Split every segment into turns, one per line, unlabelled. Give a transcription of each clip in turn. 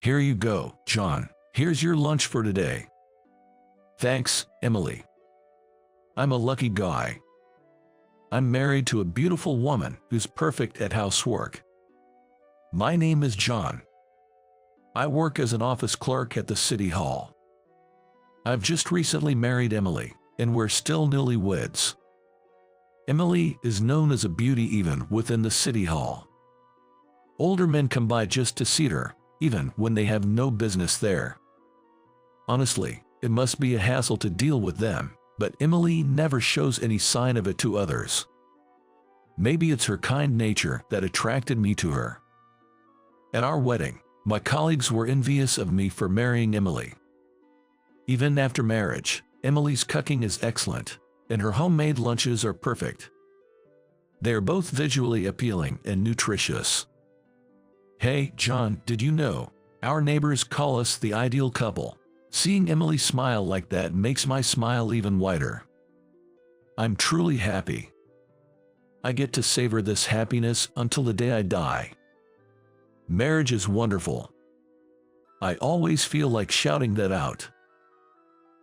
Here you go, John. Here's your lunch for today. Thanks, Emily. I'm a lucky guy. I'm married to a beautiful woman who's perfect at housework. My name is John. I work as an office clerk at the city hall. I've just recently married Emily, and we're still newlyweds. Emily is known as a beauty even within the city hall. Older men come by just to see her, even when they have no business there. Honestly, it must be a hassle to deal with them, but Emily never shows any sign of it to others. Maybe it's her kind nature that attracted me to her. At our wedding, my colleagues were envious of me for marrying Emily. Even after marriage, Emily's cooking is excellent, and her homemade lunches are perfect. They are both visually appealing and nutritious. Hey, John, did you know? Our neighbors call us the ideal couple. Seeing Emily smile like that makes my smile even wider. I'm truly happy. I get to savor this happiness until the day I die. Marriage is wonderful. I always feel like shouting that out.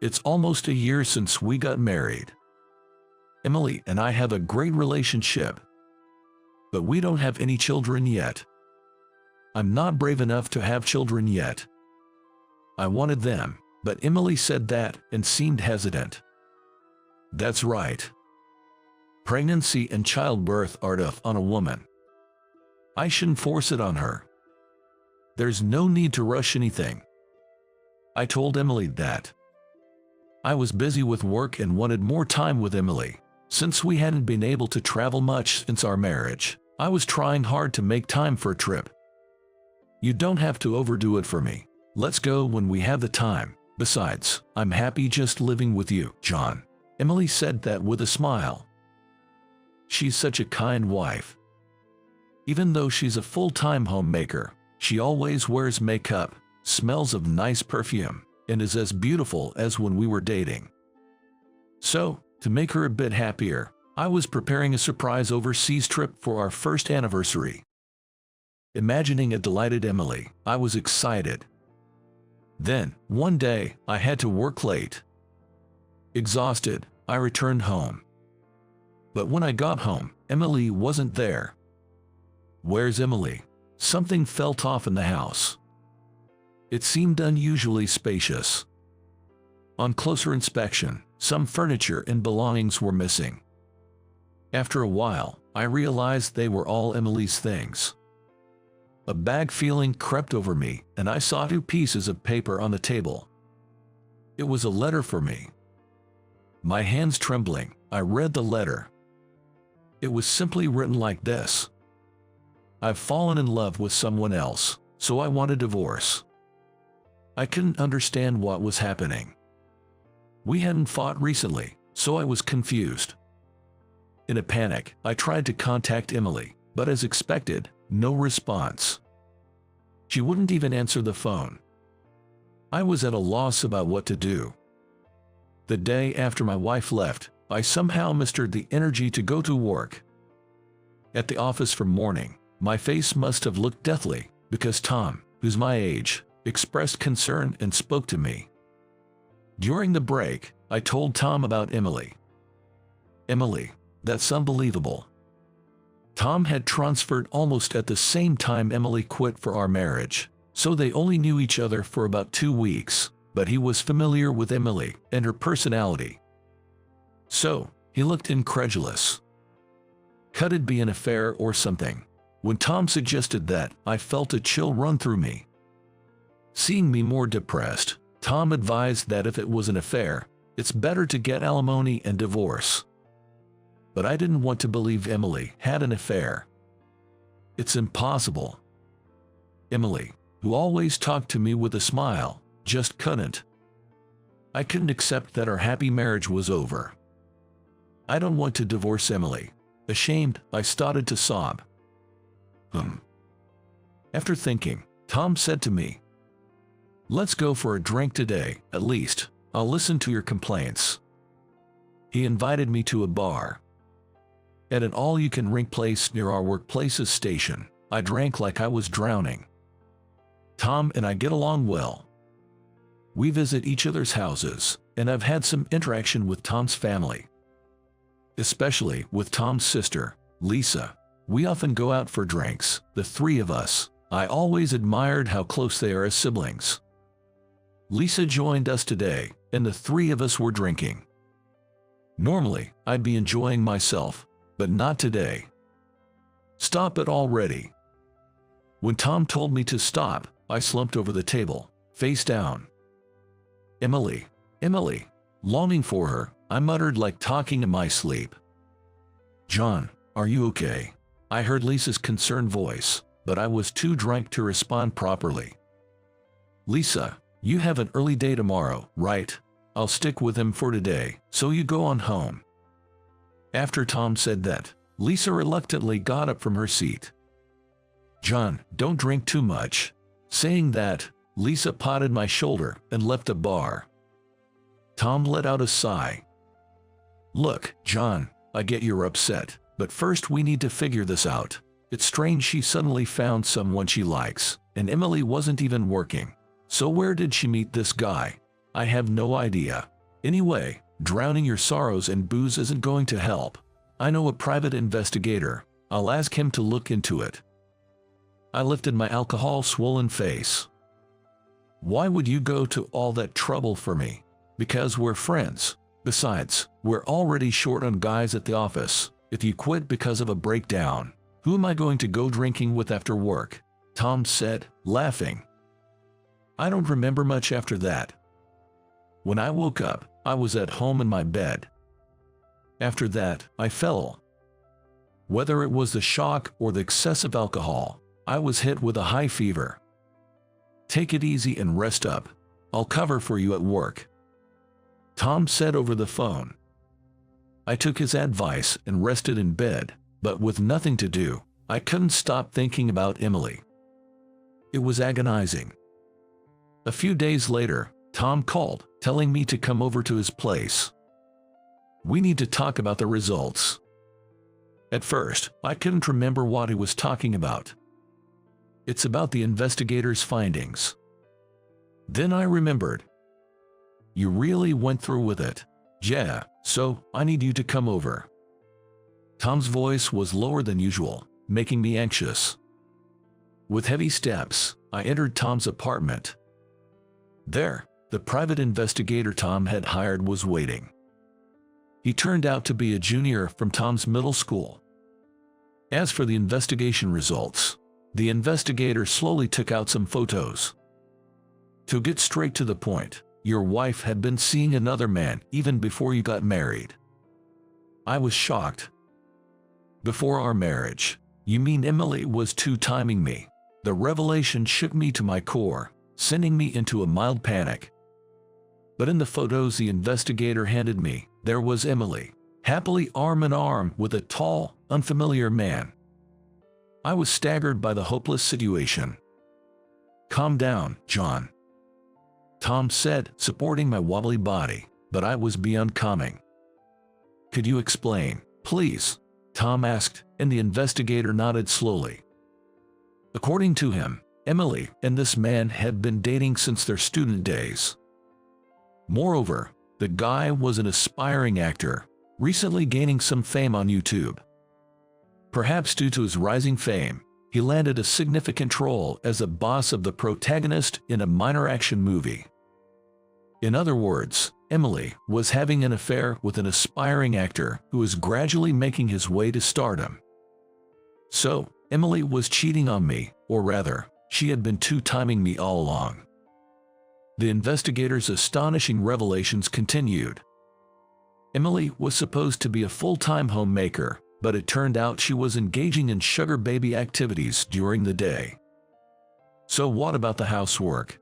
It's almost a year since we got married. Emily and I have a great relationship, but we don't have any children yet. I'm not brave enough to have children yet. I wanted them, but Emily said that and seemed hesitant. That's right. Pregnancy and childbirth are tough on a woman. I shouldn't force it on her. There's no need to rush anything. I told Emily that. I was busy with work and wanted more time with Emily. Since we hadn't been able to travel much since our marriage, I was trying hard to make time for a trip. You don't have to overdo it for me. Let's go when we have the time. Besides, I'm happy just living with you, John. Emily said that with a smile. She's such a kind wife. Even though she's a full-time homemaker, she always wears makeup, smells of nice perfume, and is as beautiful as when we were dating. So, to make her a bit happier, I was preparing a surprise overseas trip for our first anniversary. Imagining a delighted Emily, I was excited. Then, one day, I had to work late. Exhausted, I returned home. But when I got home, Emily wasn't there. Where's Emily? Something felt off in the house. It seemed unusually spacious. On closer inspection, some furniture and belongings were missing. After a while, I realized they were all Emily's things. A bad feeling crept over me, and I saw 2 pieces of paper on the table. It was a letter for me. My hands trembling, I read the letter. It was simply written like this. I've fallen in love with someone else, so I want a divorce. I couldn't understand what was happening. We hadn't fought recently, so I was confused. In a panic, I tried to contact Emily, but as expected, no response. She wouldn't even answer the phone. I was at a loss about what to do. The day after my wife left, I somehow mustered the energy to go to work. At the office from morning, my face must have looked deathly, because Tom, who's my age, expressed concern and spoke to me. During the break, I told Tom about Emily. Emily, that's unbelievable. Tom had transferred almost at the same time Emily quit for our marriage, so they only knew each other for about 2 weeks, but he was familiar with Emily and her personality. So, he looked incredulous. Could it be an affair or something? When Tom suggested that, I felt a chill run through me. Seeing me more depressed, Tom advised that if it was an affair, it's better to get alimony and divorce. But I didn't want to believe Emily had an affair. It's impossible. Emily, who always talked to me with a smile, just couldn't. I couldn't accept that our happy marriage was over. I don't want to divorce Emily. Ashamed, I started to sob. After thinking, Tom said to me, "Let's go for a drink today, at least. I'll listen to your complaints." He invited me to a bar. At an all-you-can-drink place near our workplace's station, I drank like I was drowning. Tom and I get along well. We visit each other's houses, and I've had some interaction with Tom's family. Especially with Tom's sister, Lisa. We often go out for drinks, the three of us. I always admired how close they are as siblings. Lisa joined us today, and the three of us were drinking. Normally, I'd be enjoying myself, but not today. Stop it already. When Tom told me to stop, I slumped over the table, face down. Emily, Emily. Longing for her, I muttered like talking in my sleep. John, are you okay? I heard Lisa's concerned voice, but I was too drunk to respond properly. Lisa, you have an early day tomorrow, right? I'll stick with him for today, so you go on home. After Tom said that, Lisa reluctantly got up from her seat. John, don't drink too much. Saying that, Lisa patted my shoulder and left the bar. Tom let out a sigh. Look, John, I get you're upset, but first we need to figure this out. It's strange she suddenly found someone she likes, and Emily wasn't even working. So where did she meet this guy? I have no idea. Anyway, drowning your sorrows in booze isn't going to help. I know a private investigator. I'll ask him to look into it. I lifted my alcohol-swollen face. Why would you go to all that trouble for me? Because we're friends. Besides, we're already short on guys at the office. If you quit because of a breakdown, who am I going to go drinking with after work? Tom said, laughing. I don't remember much after that. When I woke up, I was at home in my bed. After that, I fell. Whether it was the shock or the excessive alcohol, I was hit with a high fever. Take it easy and rest up. I'll cover for you at work. Tom said over the phone. I took his advice and rested in bed, but with nothing to do, I couldn't stop thinking about Emily. It was agonizing. A few days later, Tom called, telling me to come over to his place. We need to talk about the results. At first, I couldn't remember what he was talking about. It's about the investigator's findings. Then I remembered. You really went through with it. Yeah, so I need you to come over. Tom's voice was lower than usual, making me anxious. With heavy steps, I entered Tom's apartment. There, the private investigator Tom had hired was waiting. He turned out to be a junior from Tom's middle school. As for the investigation results, the investigator slowly took out some photos. To get straight to the point, your wife had been seeing another man even before you got married. I was shocked. Before our marriage, you mean Emily was two-timing me? The revelation shook me to my core, sending me into a mild panic. But in the photos the investigator handed me, there was Emily, happily arm in arm with a tall, unfamiliar man. I was staggered by the hopeless situation. Calm down, John, Tom said, supporting my wobbly body, but I was beyond calming. Could you explain, please? Tom asked, and the investigator nodded slowly. According to him, Emily and this man had been dating since their student days. Moreover, the guy was an aspiring actor, recently gaining some fame on YouTube. Perhaps due to his rising fame, he landed a significant role as the boss of the protagonist in a minor action movie. In other words, Emily was having an affair with an aspiring actor who was gradually making his way to stardom. So, Emily was cheating on me, or rather, she had been two-timing me all along. The investigator's astonishing revelations continued. Emily was supposed to be a full-time homemaker, but it turned out she was engaging in sugar baby activities during the day. So what about the housework?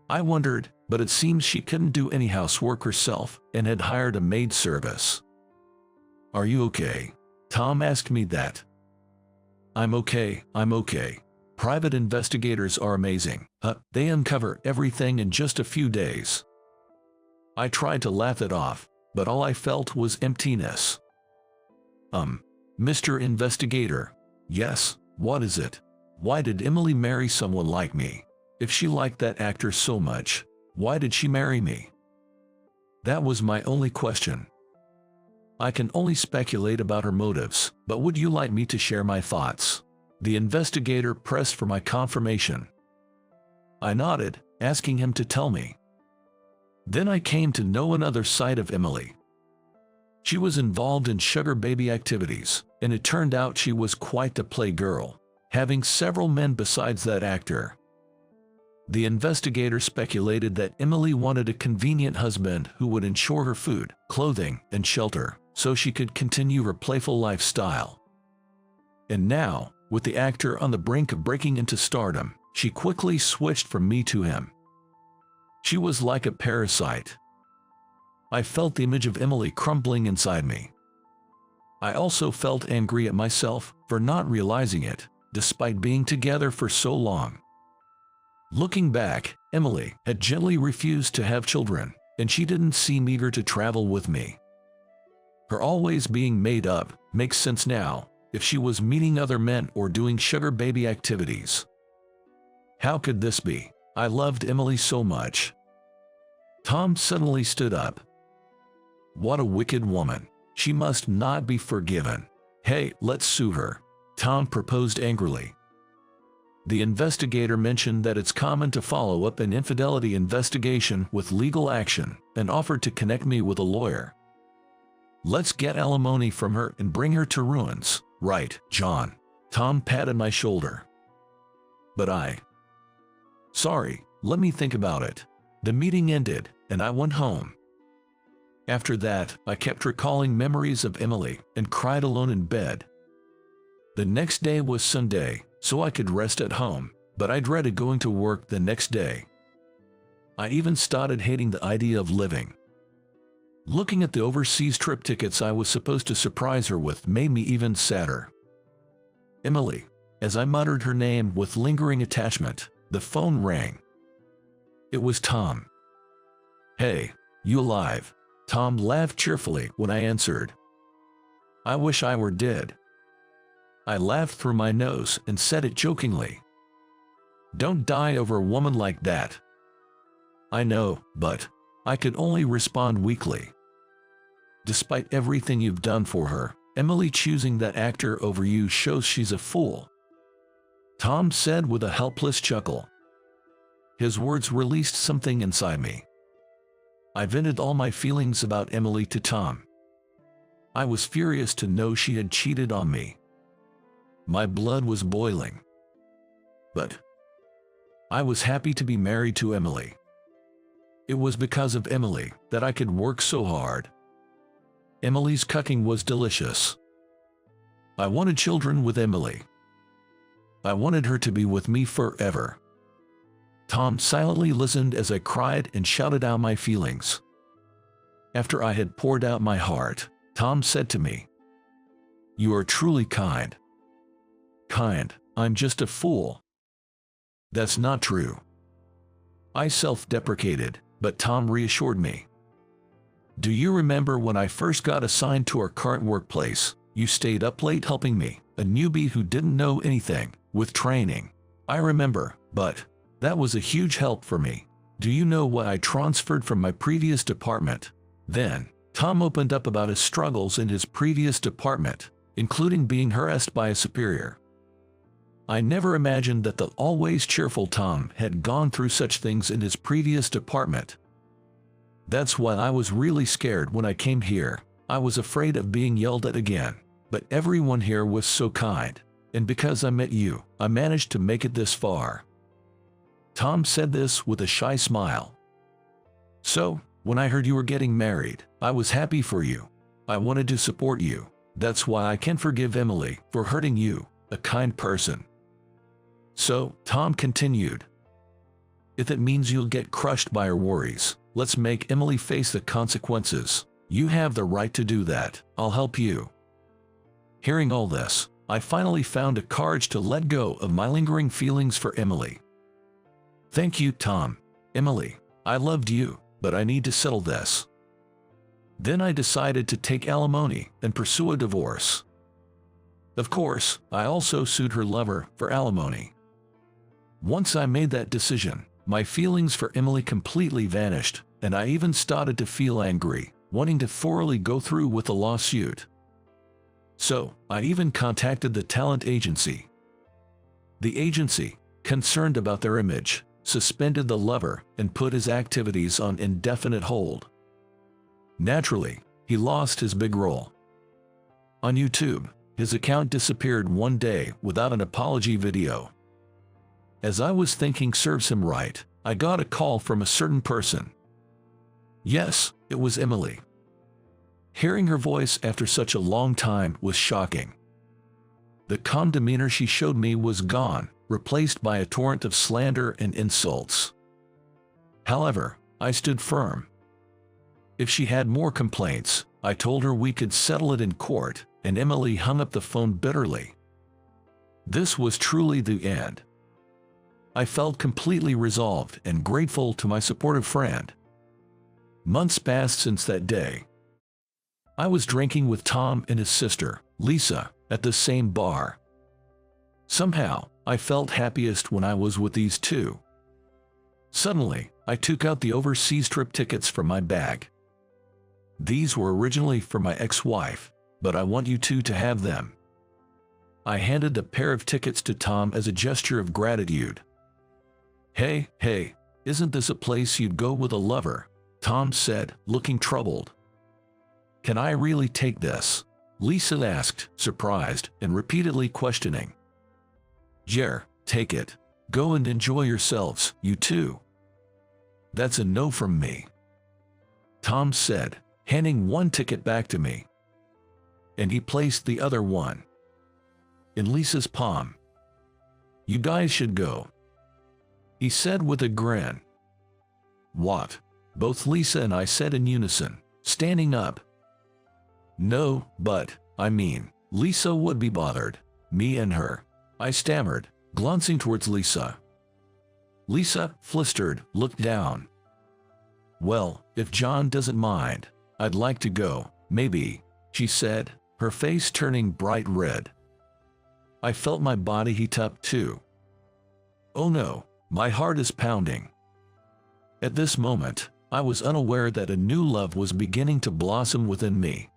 I wondered, but it seems she couldn't do any housework herself and had hired a maid service. Are you okay? Tom asked me that. I'm okay. Private investigators are amazing. They uncover everything in just a few days. I tried to laugh it off, but all I felt was emptiness. Mr. Investigator. Yes, what is it? Why did Emily marry someone like me? If she liked that actor so much, why did she marry me? That was my only question. I can only speculate about her motives, but would you like me to share my thoughts? The investigator pressed for my confirmation. I nodded, asking him to tell me. Then I came to know another side of Emily. She was involved in sugar baby activities, and it turned out she was quite the playgirl, having several men besides that actor. The investigator speculated that Emily wanted a convenient husband who would ensure her food, clothing, and shelter, so she could continue her playful lifestyle. And now, with the actor on the brink of breaking into stardom, she quickly switched from me to him. She was like a parasite. I felt the image of Emily crumbling inside me. I also felt angry at myself for not realizing it, despite being together for so long. Looking back, Emily had gently refused to have children, and she didn't seem eager to travel with me. Her always being made up makes sense now, if she was meeting other men or doing sugar baby activities. How could this be? I loved Emily so much. Tom suddenly stood up. What a wicked woman. She must not be forgiven. Hey, let's sue her, Tom proposed angrily. The investigator mentioned that it's common to follow up an infidelity investigation with legal action and offered to connect me with a lawyer. Let's get alimony from her and bring her to ruins, right, John? Tom patted my shoulder. But Sorry, let me think about it. The meeting ended, and I went home. After that, I kept recalling memories of Emily and cried alone in bed. The next day was Sunday, so I could rest at home, but I dreaded going to work the next day. I even started hating the idea of living. Looking at the overseas trip tickets I was supposed to surprise her with made me even sadder. Emily, as I muttered her name with lingering attachment, the phone rang. It was Tom. Hey, you alive? Tom laughed cheerfully when I answered. I wish I were dead. I laughed through my nose and said it jokingly. Don't die over a woman like that. I know, but I could only respond weakly. Despite everything you've done for her, Emily choosing that actor over you shows she's a fool, Tom said with a helpless chuckle. His words released something inside me. I vented all my feelings about Emily to Tom. I was furious to know she had cheated on me. My blood was boiling. But I was happy to be married to Emily. It was because of Emily that I could work so hard. Emily's cooking was delicious. I wanted children with Emily. I wanted her to be with me forever. Tom silently listened as I cried and shouted out my feelings. After I had poured out my heart, Tom said to me, "You are truly kind." Kind, I'm just a fool. That's not true. I self-deprecated, but Tom reassured me. Do you remember when I first got assigned to our current workplace, you stayed up late helping me, a newbie who didn't know anything, with training? I remember, but that was a huge help for me. Do you know why I transferred from my previous department? Then, Tom opened up about his struggles in his previous department, including being harassed by a superior. I never imagined that the always cheerful Tom had gone through such things in his previous department. That's why I was really scared when I came here. I was afraid of being yelled at again, but everyone here was so kind, and because I met you, I managed to make it this far. Tom said this with a shy smile. So, when I heard you were getting married, I was happy for you. I wanted to support you. That's why I can forgive Emily for hurting you, a kind person. So, Tom continued, if it means you'll get crushed by her worries, let's make Emily face the consequences. You have the right to do that. I'll help you. Hearing all this, I finally found the courage to let go of my lingering feelings for Emily. Thank you, Tom. Emily, I loved you, but I need to settle this. Then I decided to take alimony and pursue a divorce. Of course, I also sued her lover for alimony. Once I made that decision, my feelings for Emily completely vanished, and I even started to feel angry, wanting to thoroughly go through with the lawsuit. So, I even contacted the talent agency. The agency, concerned about their image, suspended the lover and put his activities on indefinite hold. Naturally, he lost his big role. On YouTube, his account disappeared one day without an apology video. As I was thinking serves him right, I got a call from a certain person. Yes, it was Emily. Hearing her voice after such a long time was shocking. The calm demeanor she showed me was gone, replaced by a torrent of slander and insults. However, I stood firm. If she had more complaints, I told her we could settle it in court, and Emily hung up the phone bitterly. This was truly the end. I felt completely resolved and grateful to my supportive friend. Months passed since that day. I was drinking with Tom and his sister, Lisa, at the same bar. Somehow, I felt happiest when I was with these two. Suddenly, I took out the overseas trip tickets from my bag. These were originally for my ex-wife, but I want you two to have them. I handed a pair of tickets to Tom as a gesture of gratitude. Hey, isn't this a place you'd go with a lover? Tom said, looking troubled. Can I really take this? Lisa asked, surprised and repeatedly questioning. Jer, take it. Go and enjoy yourselves, you two. That's a no from me. Tom said, handing one ticket back to me. And he placed the other one in Lisa's palm. You guys should go, he said with a grin. What? Both Lisa and I said in unison, standing up. No, but, I mean, Lisa would be bothered. Me and her. I stammered, glancing towards Lisa. Lisa, flustered, looked down. Well, if John doesn't mind, I'd like to go, maybe, she said, her face turning bright red. I felt my body heat up too. Oh no, my heart is pounding. At this moment, I was unaware that a new love was beginning to blossom within me.